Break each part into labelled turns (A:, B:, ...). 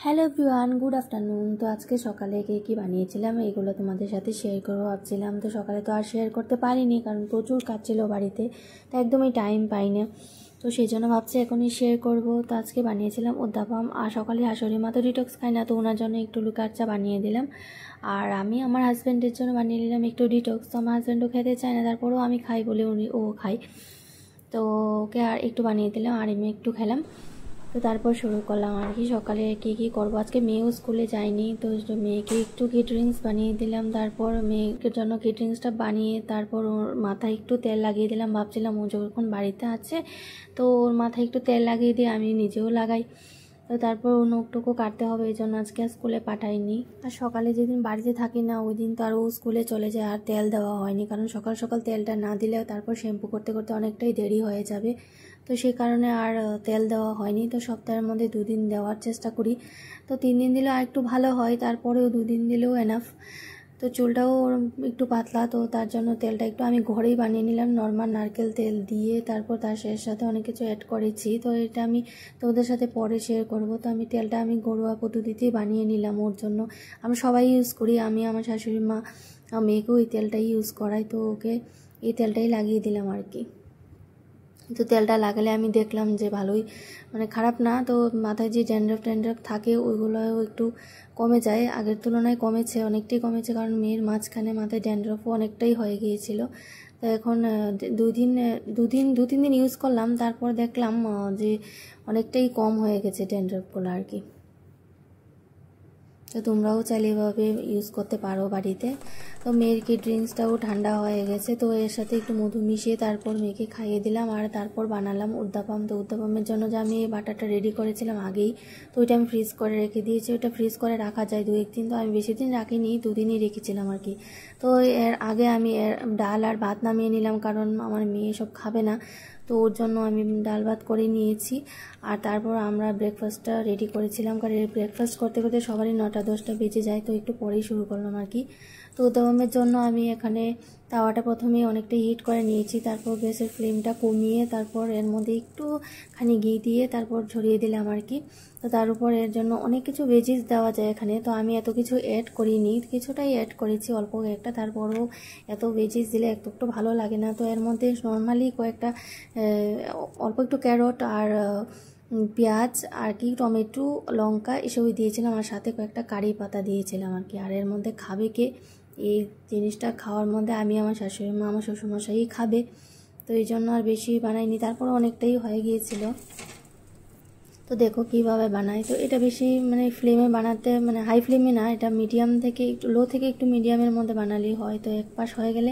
A: Hello everyone, good afternoon. তো আজকে সকালে কি বানিয়েছিলাম এগুলো তোমাদের সাথে শেয়ার করবো ভাবছিলাম। তো সকালে তো আর শেয়ার করতে পারিনি কারণ প্রচুর কাজ ছিল বাড়িতে, তো একদমই টাইম পাইনি। তো সেই জন্য ভাবছি এখনই শেয়ার করব। তো আজকে বানিয়েছিলাম উদ্যাপম। আর সকালে শাশুড়ি মা তো ডিটক্স খায় না, তো ওনার জন্য একটু লুকার চা বানিয়ে দিলাম। আর আমি আমার হাজব্যান্ডের জন্য বানিয়ে নিলাম একটু ডিটক্স। তো আমার হাজব্যান্ডও খেতে চায় না, তারপরেও আমি খাই বলে ও খাই, তো ওকে আর একটু বানিয়ে দিলাম আর আমি একটু খেলাম। তো তারপর শুরু করলাম আর কি সকালে কি করব। আজকে মেয়েও স্কুলে যায়নি, তো মেয়েকে একটু কি ড্রিঙ্কস বানিয়ে দিলাম। তারপর মেয়ের জন্য কি ড্রিঙ্কসটা বানিয়ে তারপর ওর মাথায় একটু তেল লাগিয়ে দিলাম। ভাবছিলাম ও যখন বাড়িতে আছে তো ওর মাথায় একটু তেল লাগিয়ে দিয়ে আমি নিজেও লাগাই। তো তারপর ও নখটুকু কাটতে হবে, এই জন্য আজকে স্কুলে পাঠাইনি। আর সকালে যেদিন বাড়িতে থাকি না ওই দিন তো আর ও স্কুলে চলে যায় আর তেল দেওয়া হয়নি, কারণ সকাল সকাল তেলটা না দিলে তারপর শ্যাম্পু করতে করতে অনেকটাই দেরি হয়ে যাবে। তো সেই কারণে আর তেল দেওয়া হয়নি। তো সপ্তাহের মধ্যে 2 দিন দেওয়ার চেষ্টা করি। তো 3 দিন দিলে আর একটু ভালো হয়, তারপরেও 2 দিন দিলেও এনাফ। তো চুলটাও একটু পাতলা, তো তার জন্য তেলটা একটু আমি ঘরেই বানিয়ে নিলাম নর্মাল নারকেল তেল দিয়ে। তারপর তার সাথে অনেক কিছু অ্যাড করেছি, তো এটা আমি তোমাদের সাথে পরে শেয়ার করব। তো আমি তেলটা আমি ঘরোয়া পদ্ধতিতেই বানিয়ে নিলাম ওর জন্য। আমরা সবাই ইউজ করি, আমি আমার শাশুড়ি মা মেয়েকেও এই তেলটাই ইউজ করাই, তো ওকে এই তেলটাই লাগিয়ে দিলাম আর কি। তো তেলটা লাগালে আমি দেখলাম যে ভালোই খারাপ না। তো মাথায় যে ড্যান্ড্রাফ থাকে ওইগুলোও একটু কমে যায়, আগের তুলনায় কমেছে, অনেকটাই কমেছে, কারণ মেয়ের মাঝখানে মাথায় ড্যান্ড্রাফও অনেকটাই হয়ে গিয়েছিল। তো এখন 2-3 দিন ইউজ করলাম, তারপর দেখলাম যে অনেকটাই কম হয়ে গেছে ড্যান্ড্রাফগুলো আর কি। তো তোমরাও চাইলে এভাবে ইউজ করতে পারো বাড়িতে। তো মেয়ের কি ড্রিঙ্কসটাও ঠান্ডা হয়ে গেছে, তো এর সাথে একটু মধু মিশিয়ে তারপর মেয়েকে খাইয়ে দিলাম। আর তারপর বানালাম উদ্যাপম। তো উদ্যাপমের জন্য যে আমি বাটারটা রেডি করেছিলাম আগেই, তো ওইটা আমি ফ্রিজ করে রেখে দিয়েছি। ওইটা ফ্রিজ করে রাখা যায় 2-1 দিন, তো আমি বেশি দিন রাখিনি, 2 দিনই রেখেছিলাম আর কি। তো এর আগে আমি ডাল আর ভাত নামিয়ে নিলাম, কারণ আমার মেয়ে সব খাবে না, তো ওর জন্য আমি ডাল ভাত করে নিয়েছি। আর তারপর আমরা ব্রেকফাস্টটা রেডি করেছিলাম, কারণ ব্রেকফাস্ট করতে করতে সবারই 9টা-10টা বেজে যায়, তো একটু পরেই শুরু করলাম আর কি। তো উদ্যাপমের জন্য আমি এখানে তাওয়াটা প্রথমে অনেকটা হিট করে নিয়েছি, তারপর গ্যাসের ফ্লেমটা কমিয়ে তারপর এর মধ্যে একটুখানি ঘি দিয়ে তারপর ছড়িয়ে দিলাম আর কি। তো তার উপর এর জন্য অনেক কিছু ভেজিস দেওয়া যায় এখানে, তো আমি এত কিছু অ্যাড করিনি, কিছুটাই অ্যাড করেছি অল্প একটা। তারপরও এত ভেজিস দিলে একটু ভালো লাগে না, তো এর মধ্যে নর্মালি কয়েকটা অল্প একটু ক্যারট আর পেঁয়াজ আর কি টমেটো লঙ্কা এসবই দিয়েছিলাম, আর সাথে কয়েকটা কারি পাতা দিয়েছিলাম আর কি। আর এর মধ্যে খাবে কে, এই জিনিসটা খাওয়ার মধ্যে আমি আমার শাশুড়ি মা আমার শ্বশুরমশাই খাবে, তো এই জন্য আর বেশি বানাইনি। তারপর অনেকটাই হয়ে গিয়েছিল। তো দেখো কিভাবে বানাই। তো এটা বেশি ফ্লেমে বানাতে, হাই ফ্লেমে না, এটা মিডিয়াম থেকে একটু লো থেকে একটু মিডিয়ামের মধ্যে বানালেই হয়। তো এক পাশ হয়ে গেলে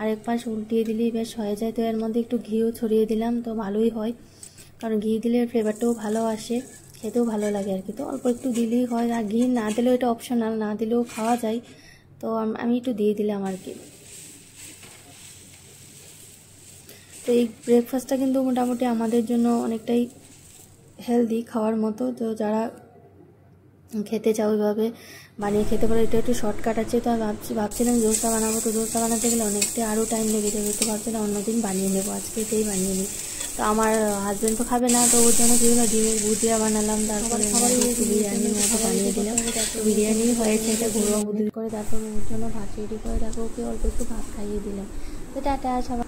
A: আরেক পাশ উল্টিয়ে দিলেই বেশ হয়ে যায়। তো এর মধ্যে একটু ঘিও ছড়িয়ে দিলাম, তো ভালোই হয়, কারণ ঘি দিলে ফ্লেভারটাও ভালো আসে, খেতেও ভালো লাগে আর কি। তো অল্প একটু দিলেই হয়, আর ঘি না দিলেও এটা অপশনাল, না দিলেও খাওয়া যায়, তো আমি একটু দিয়ে দিলাম আর কি। তো এই ব্রেকফাস্টটা কিন্তু মোটামুটি আমাদের জন্য অনেকটাই হেলদি খাওয়ার মতো। তো যারা খেতে চাও ওইভাবে বানিয়ে খেতে পারো। এটা একটু শর্টকাট আছে, তো আমি ভাবছিলাম দোসা বানাবো, তো দোসা বানাতে গেলে অনেকটা আরও টাইম লেগে যাবে, তো ভাবছিলাম অন্যদিন বানিয়ে নেবো, আজকে এটাই বানিয়ে নিই। তো আমার হাজব্যান্ড তো খাবে না, তো ওর জন্য কীগুলো ডিমের ভুজিয়া বানালাম, তারপরে একটু বিরিয়ানির মতো বানিয়ে দিলাম। তো বিরিয়ানি হয়েছে, এটা ঘরোয়া পদ্ধতি করে। তারপর ওর জন্য ভাত রেডি করে তারপর ওকে অল্প একটু ভাত খাইয়ে দিলাম। তো টাটা সবাই।